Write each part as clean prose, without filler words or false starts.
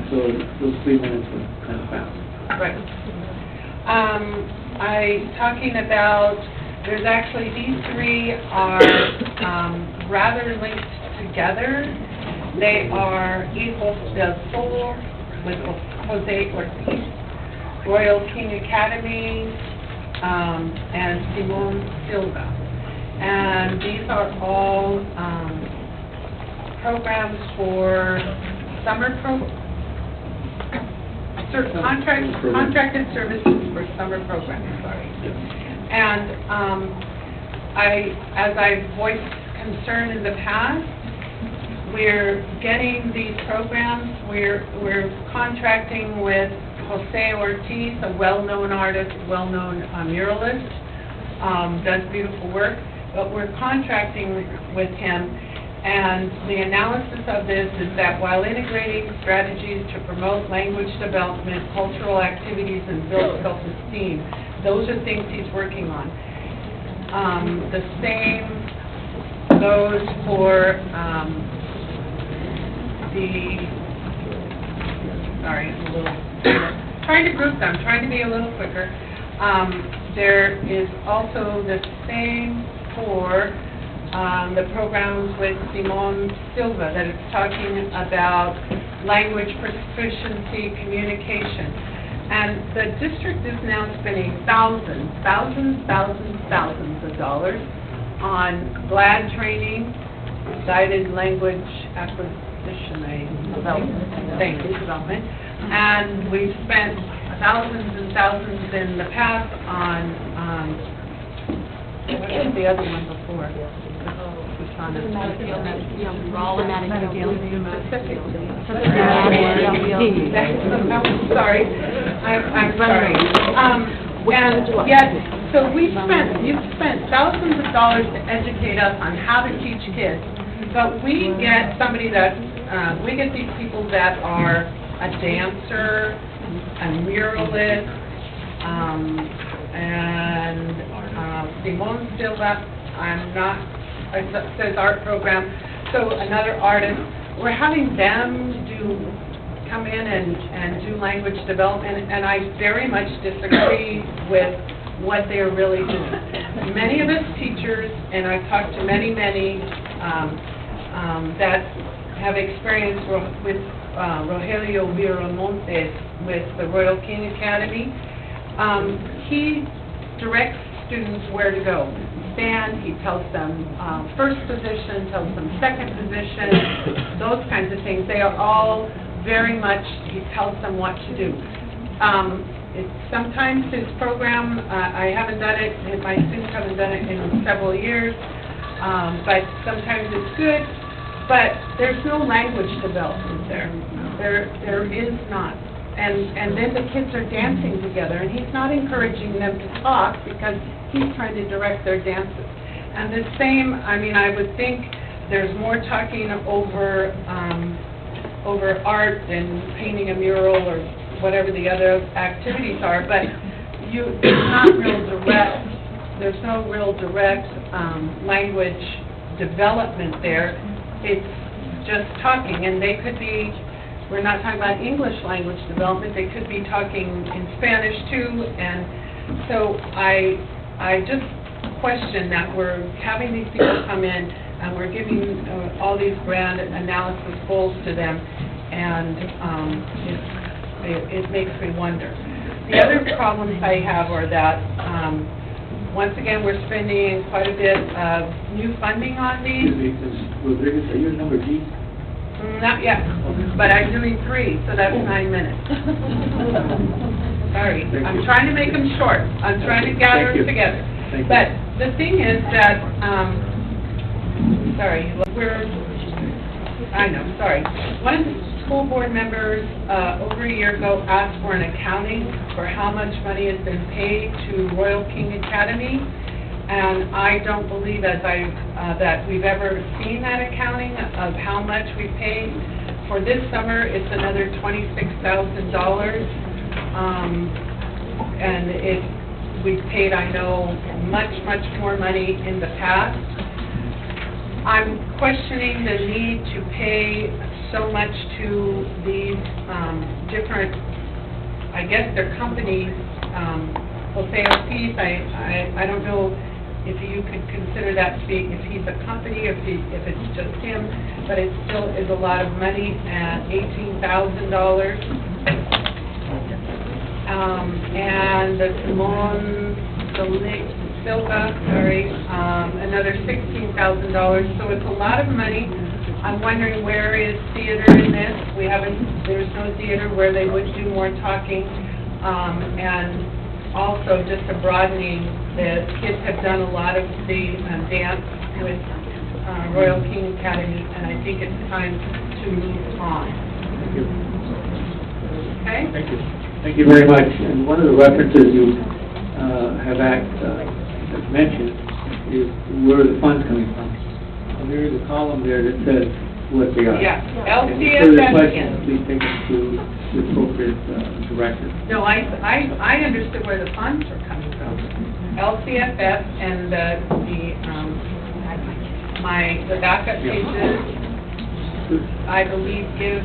so those 3 minutes were kind of fast. Right. Talking about, there's actually, these three are rather linked together. They are Hijos del Sol with Jose Ortiz, Royal King Academy, and Simon Silva. And these are all programs for summer contracted services for summer programs, sorry. And as I voiced concern in the past, we're getting these programs, we're contracting with Jose Ortiz, a well-known artist, well-known muralist, does beautiful work, but we're contracting with him. And the analysis of this is that while integrating strategies to promote language development, cultural activities, and build self-esteem, those are things he's working on. The same goes for sorry, I'm a little, trying to group them, trying to be a little quicker. There is also the same for the programs with Simon Silva that is talking about language proficiency, communication. And the district is now spending thousands of dollars on GLAD training, guided language acquisition development. And we've spent thousands and thousands in the past on, what was the other one before? Sorry, I'm sorry. And yet, so you've spent thousands of dollars to educate us on how to teach kids, but we get somebody that, we get these people that are a dancer, a muralist, and Simon Silva, it says art program, so another artist. We're having them come in and do language development, and I very much disagree with what they're really doing. Many of us teachers, and I've talked to many that have experience with Rogelio Viramontes with the Royal King Academy. He directs students where to go. Stand, he tells them first position, tells them second position, those kinds of things. They are all very much, he tells them what to do. Sometimes his program, I haven't done it, my students haven't done it in several years, but sometimes it's good, but there's no language development there. There is not. And then the kids are dancing together, and he's not encouraging them to talk because he's trying to direct their dances. And the same, I mean, I would think there's more talking over art and painting a mural or whatever the other activities are, but it's not real direct. There's no real direct language development there. It's just talking, and they could be. We're not talking about English language development. They could be talking in Spanish too, and so I just question that we're having these people come in and we're giving all these grand analysis goals to them, and it makes me wonder. The other problems I have are that once again we're spending quite a bit of new funding on these. Rodriguez, are you at number D? Not yet, but I'm doing 3, so that's 9 minutes. Sorry, I'm trying to make them short. I'm trying to gather them together. But the thing is that, one of the school board members over a year ago asked for an accounting for how much money has been paid to Royal King Academy. And I don't believe that we've ever seen that accounting of how much we paid. For this summer, it's another $26,000. And we've paid, I know, much more money in the past. I'm questioning the need to pay so much to these different, I guess they're companies, Jose Ortiz, I don't know if you could consider that to be, if he's a company, if it's just him, but it still is a lot of money at $18,000. And the Simon Silva, another $16,000. So it's a lot of money. I'm wondering, where is theater in this? There's no theater where they would do more talking. And also just a broadening, the kids have done a lot of the dance with Royal King Academy, and I think it's time to move on. Thank you. Okay? Thank you. Thank you very much. And one of the references you have mentioned is where the funds coming from. And there is a column there that says what they are. Yeah, And further LCFF. questions, please take them to the appropriate director. No, I understood where the funds were coming from. LCFF and the backup pages, I believe, give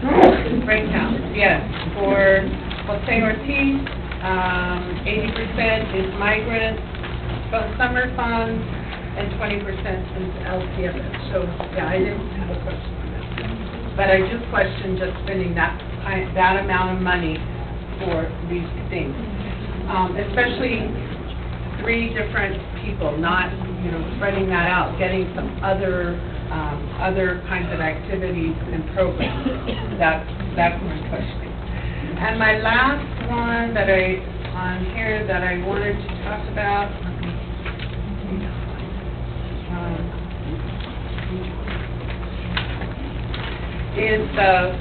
breakdowns. Yes, for Jose Ortiz, 80% is migrant, summer funds, and 20% is LCFF. So, yeah, I didn't have a question on that. But I just questioned just spending that amount of money for these things. Especially 3 different people, not, spreading that out, getting some other kinds of activities and programs. That's my question. And my last one that on here that I wanted to talk about, is the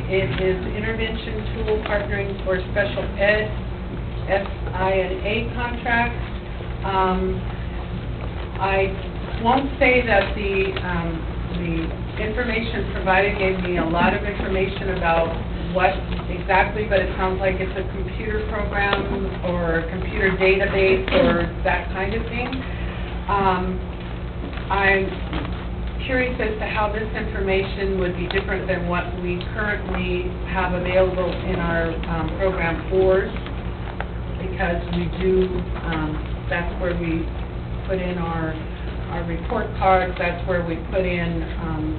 it is intervention tool partnering for special ed, SINA contract. I won't say that the information provided gave me a lot of information about what exactly, but it sounds like it's a computer program or a computer database or that kind of thing. I'm curious as to how this information would be different than what we currently have available in our program 4s, because we do, that's where we put in our report cards, that's where we put in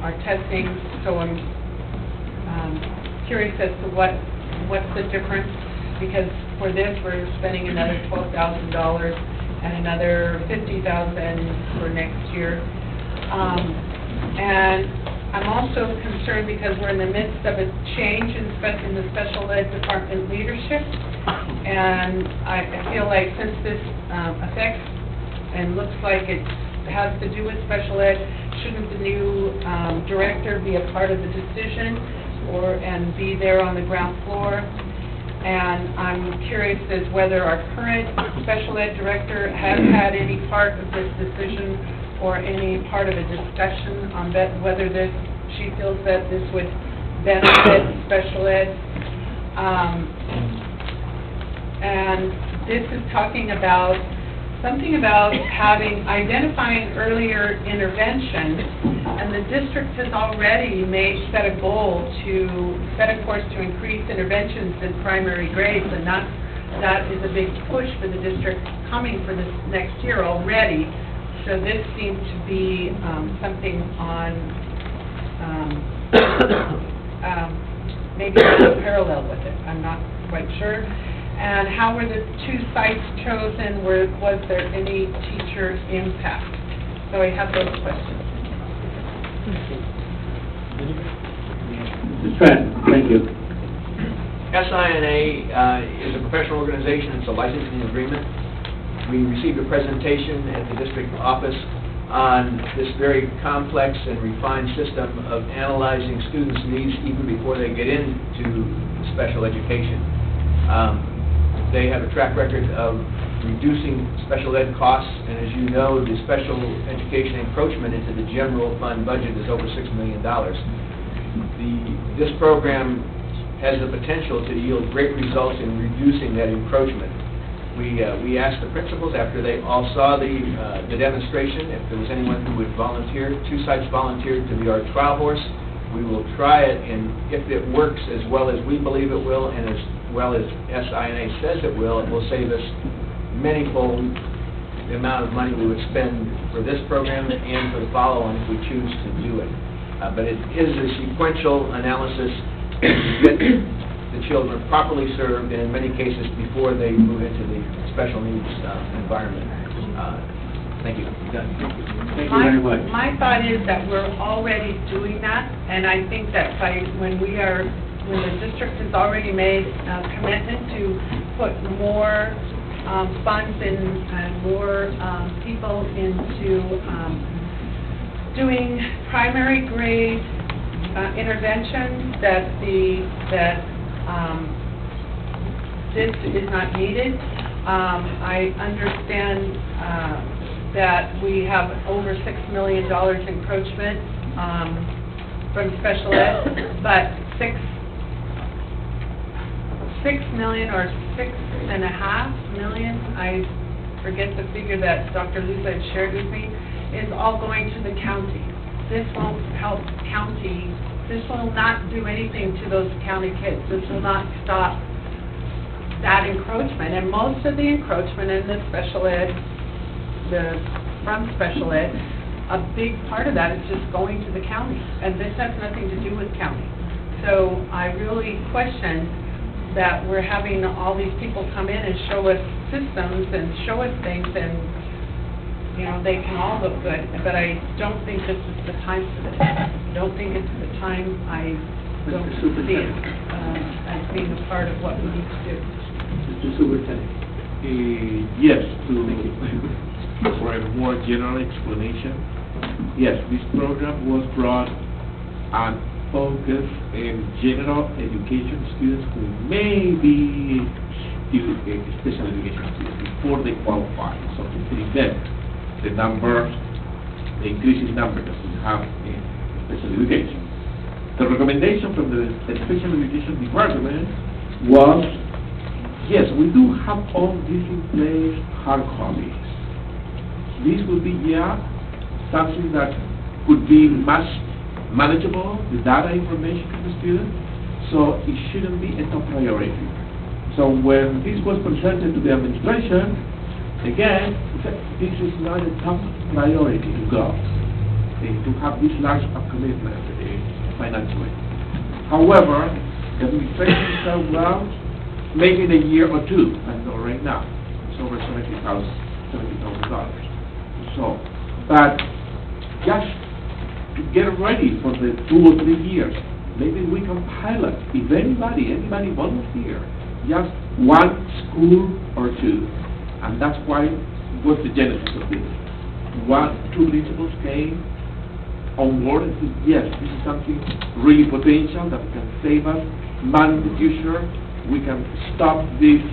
our testing. So I'm curious as to what's the difference, because for this we're spending another $12,000 and another $50,000 for next year. And I'm also concerned because we're in the midst of a change in the special ed department leadership, and I feel like since this affects and looks like it has to do with special ed, shouldn't the new director be a part of the decision and be there on the ground floor? And I'm curious as whether our current special ed director has had any part of this decision or any part of a discussion on whether she feels that this would benefit special ed. And this is talking about something about identifying earlier intervention, and the district has already set a course to increase interventions in primary grades, and that is a big push for the district coming for this next year already. So this seems to be something on maybe a parallel with it. I'm not quite sure. And how were the 2 sites chosen? Was there any teacher impact? So I have those questions. Mr. Trent, thank you. SINA is a professional organization. It's a licensing agreement. We received a presentation at the district office on this very complex and refined system of analyzing students' needs even before they get into special education. They have a track record of reducing special ed costs, and as you know, the special education encroachment into the general fund budget is over $6 million. This program has the potential to yield great results in reducing that encroachment. We asked the principals after they all saw the demonstration if there was anyone who would volunteer. 2 sites volunteered to be our trial horse, We will try it, and if it works as well as we believe it will, and as well as SINA says it will save us manyfold the amount of money we would spend for this program and for the follow-on if we choose to do it. But it is a sequential analysis to get the children properly served, and in many cases before they move into the special needs environment. Thank you. Done. Thank you very much. My thought is that we're already doing that, and I think that when the district has already made a commitment to put more funds and more people into doing primary grade intervention, that this is not needed. I understand that we have over $6 million encroachment from special ed, but $6 million or $6.5 million, I forget the figure that Dr. Luza had shared with me, is all going to the county. This won't help county. This will not do anything to those county kids. This will not stop that encroachment. And most of the encroachment in the special ed, from special ed, a big part of that is just going to the county. And this has nothing to do with county. So I really question that we're having all these people come in and show us systems and show us things, and they can all look good, but I don't think this is the time for this. I don't think it's the time. I don't see it as being a part of what we need to do. Mr. Superintendent. Yes, for a more general explanation, yes, this program was brought and focused in general education students who may be special education students before they qualify. So to prevent the increasing number that we have in special education. The recommendation from the special education department was, yes, we do have all this in place, hard copies. This would be, something that could be much manageable, the data information from the student, so it shouldn't be a top priority. So when this was presented to the administration, again, this is not a top priority to go, to have this large commitment financially. However, the administration said, well, maybe in a year or two, I know right now, it's over $70,000. So, but just to get ready for the 2 or 3 years, maybe we can pilot, if anybody volunteer, just one school or two. And that's why it was the genesis of this. 2 principals came on board and said, yes, this is something really potential that can save us money in the future. We can stop these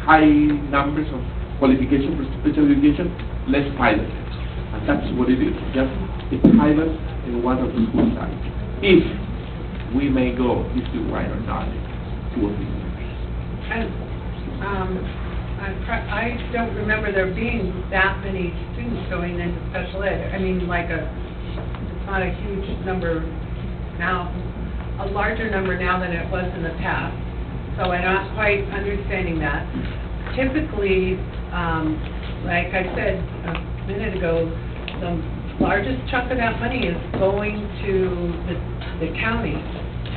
high numbers of qualification for special education. Let's pilot it. And that's what it is, just a pilot in one of the school sites. If we may go this way or not, 2 or 3 years. And I don't remember there being that many students going into special ed. I mean, it's not a huge number now, a larger number now than it was in the past. So I'm not quite understanding that. Typically, like I said a minute ago, the largest chunk of that money is going to the county.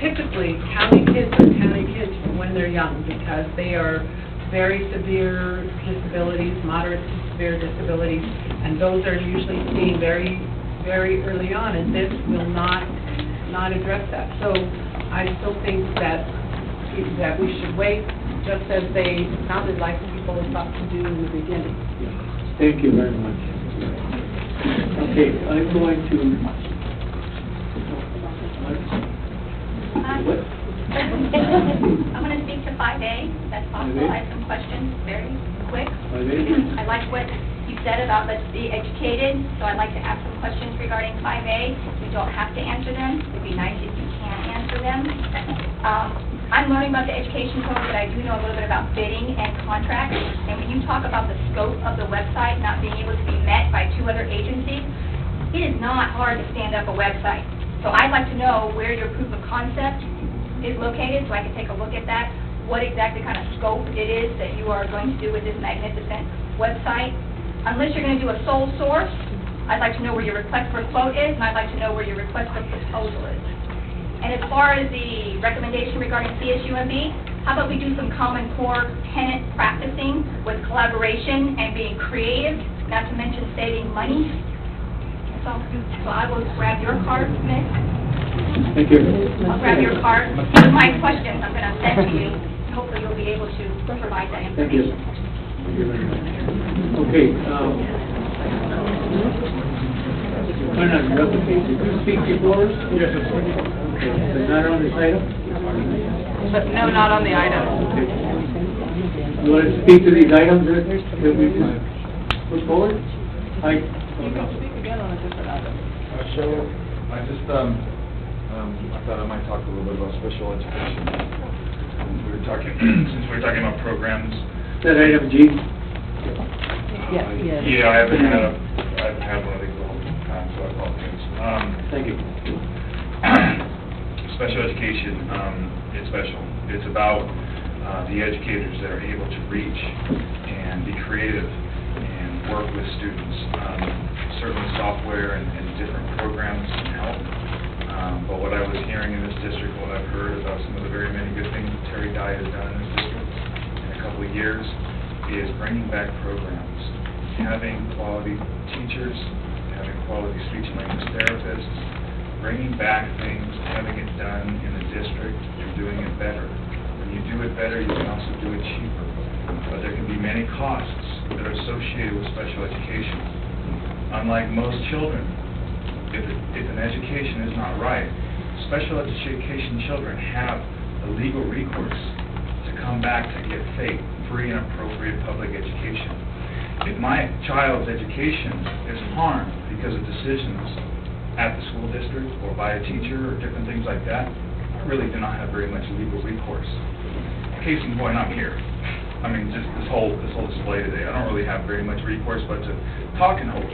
Typically, county kids are county kids when they're young because they are very severe disabilities, moderate to severe disabilities, and those are usually seen very, very early on, and this will not address that. So I still think that we should wait, just as they sounded like people thought to do in the beginning. Thank you very much. Okay, I'm going to... What? I'm going to speak to 5A, if that's possible. I have some questions, very quick. 5A? I like what you said about let's be educated, so I'd like to ask some questions regarding 5A. You don't have to answer them. It'd be nice if you can answer them. I'm learning about the education code, but I do know a little bit about bidding and contracts. And when you talk about the scope of the website not being able to be met by 2 other agencies, it is not hard to stand up a website. So I'd like to know where your proof of concept is located, so I can take a look at that, what exactly kind of scope it is that you are going to do with this magnificent website. Unless you're going to do a sole source, I'd like to know where your request for quote is, and I'd like to know where your request for proposal is. And as far as the recommendation regarding CSUMB, how about we do some Common Core tenant practicing with collaboration and being creative, not to mention saving money. So I will grab your card, Miss. Thank you. I'll grab your card. Here's my questions I'm going to send to you. Hopefully you'll be able to provide that Thank you. information. Thank you very much. Okay, turn on your application. Did you speak before? Yes, sir. Okay, but not on this item? But no, not on the item. Okay. You want to speak to these items that we just put forward? You can speak again on a different item. So, I just, I thought I might talk a little bit about special education. Since we were talking about programs. Is that item G? Yeah, I haven't had one of these the whole time, so I apologize. Thank you. Special education, it's special. It's about the educators that are able to reach and be creative and work with students. Certainly software and different programs can help. But what I was hearing in this district, what I've heard about some of the very many good things that Terry Dye has done in this district in a couple of years is bringing back programs, having quality teachers, having quality speech and language therapists, bringing back things, having it done in the district, and doing it better. When you do it better, you can also do it cheaper. But there can be many costs that are associated with special education. Unlike most children, if an education is not right, special education children have a legal recourse to come back to get free and appropriate public education. If my child's education is harmed because of decisions at the school district or by a teacher or different things like that, I really do not have very much legal recourse. Case in point, I'm here. I mean, just this whole display today, I don't really have very much recourse but to talk and hope.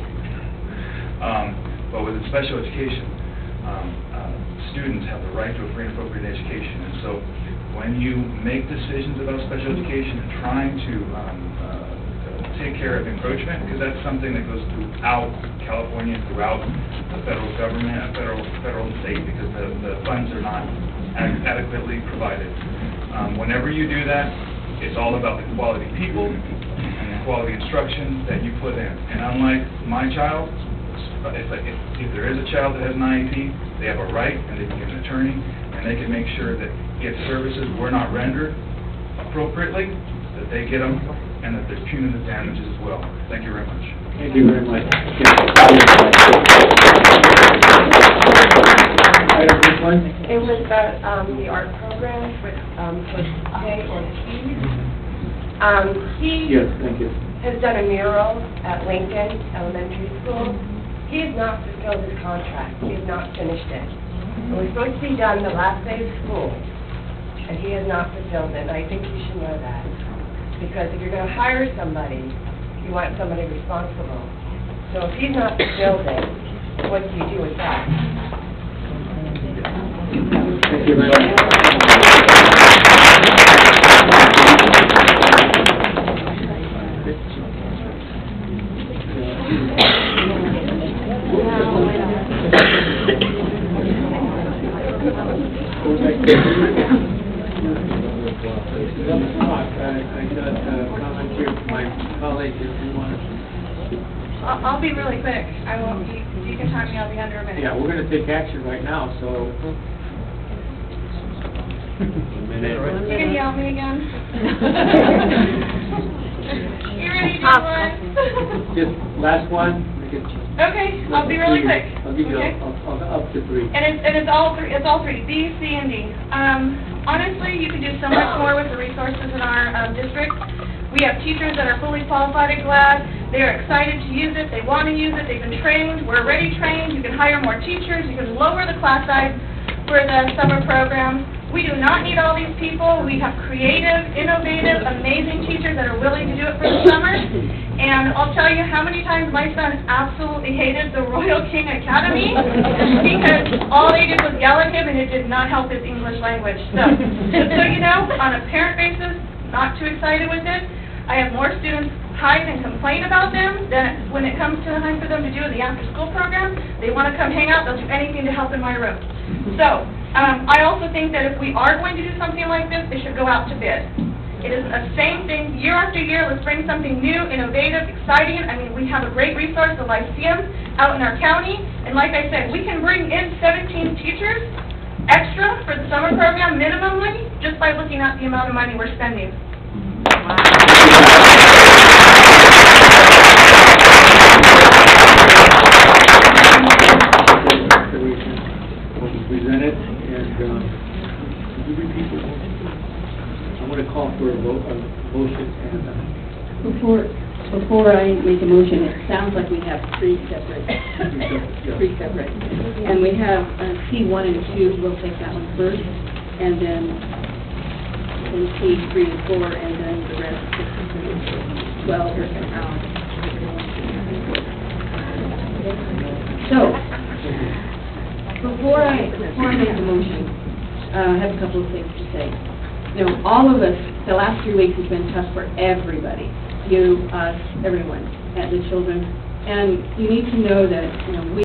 But with special education, students have the right to a free and appropriate education. And so when you make decisions about special education and trying to take care of encroachment, because that's something that goes throughout California, throughout the federal government, federal and state, because the funds are not adequately provided. Whenever you do that, it's all about the quality people and the quality instruction that you put in. And unlike my child, if there is a child that has an IEP, they have a right, and they can get an attorney, and they can make sure that if services were not rendered appropriately, that they get them, and that there's punitive damages as well. Thank you very much. Thank you very much. Item this one? It was about the art program with Jose Ortiz. He Yes, thank you. has done a mural at Lincoln Elementary School. He has not fulfilled his contract. He has not finished it. It was supposed to be done the last day of school, and he has not fulfilled it, and I think you should know that. Because if you're going to hire somebody, you want somebody responsible. So if he's not fulfilled it, what do you do with that? Thank you very much. I got a comment here from my colleague if you want to. I'll be really quick. I won't. You can time me. I'll be under a minute. Yeah, we're going to take action right now, so. A minute. You can yell at me again. You ready to do one? Just last one. Okay, I'll be really quick. I'll give you Okay? up to 3. And it's all three. It's all three. B, C, and D. Honestly, you can do so much more with the resources in our district. We have teachers that are fully qualified at GLAD. They are excited to use it. They want to use it. They've been trained. We're already trained. You can hire more teachers. You can lower the class size for the summer program. We do not need all these people. We have creative, innovative, amazing teachers that are willing to do it for the summer. And I'll tell you how many times my son absolutely hated the Royal King Academy because all they did was yell at him and it did not help his English language. So, just so you know, on a parent basis, not too excited with it. I have more students hide and complain about them than when it comes to time for them to do the after-school program. They want to come hang out. They'll do anything to help in my room. So, I also think that if we are going to do something like this, it should go out to bid. It is the same thing year after year. Let's bring something new, innovative, exciting. I mean, we have a great resource, the Lyceum, out in our county. And like I said, we can bring in 17 teachers extra for the summer program minimally just by looking at the amount of money we're spending. Presented, and I want to call for a vote, a motion, and Before I make a motion, it sounds like we have three separate. And we have C1 and 2, we'll take that one first, and then C3 and 4, and then the rest, 6 and 12 are out. So, before I make the motion, I have a couple of things to say. You know, all of us, the last 3 weeks has been tough for everybody. You, us, everyone, and the children. And you need to know that, you know, we